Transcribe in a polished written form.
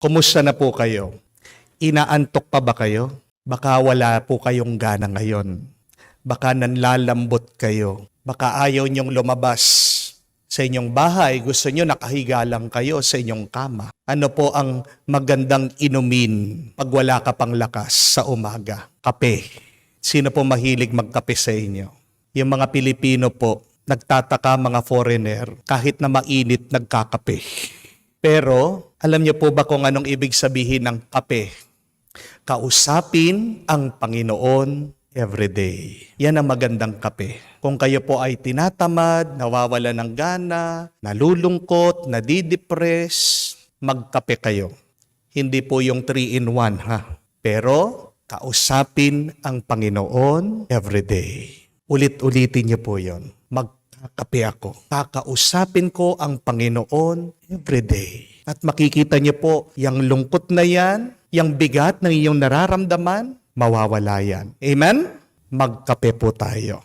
Kumusta na po kayo? Inaantok pa ba kayo? Baka wala po kayong gana ngayon. Baka nanlalambot kayo. Baka ayaw niyong lumabas sa inyong bahay. Gusto niyo nakahiga lang kayo sa inyong kama. Ano po ang magandang inumin pag wala ka pang lakas sa umaga? Kape. Sino po mahilig magkape sa inyo? Yung mga Pilipino po, nagtataka mga foreigner, kahit na mainit nagkakape. Pero, alam niyo po ba kung anong ibig sabihin ng kape? Kausapin ang Panginoon everyday. Yan ang magandang kape. Kung kayo po ay tinatamad, nawawala ng gana, nalulungkot, nadidepress, magkape kayo. Hindi po yung 3-in-1 ha. Pero, kausapin ang Panginoon everyday. Ulit-ulitin niyo po yon. Magkakape ako. Kakausapin ko ang Panginoon everyday. At makikita niyo po, yung lungkot na yan, yung bigat ng iyong nararamdaman, mawawala yan. Amen? Magkape po tayo.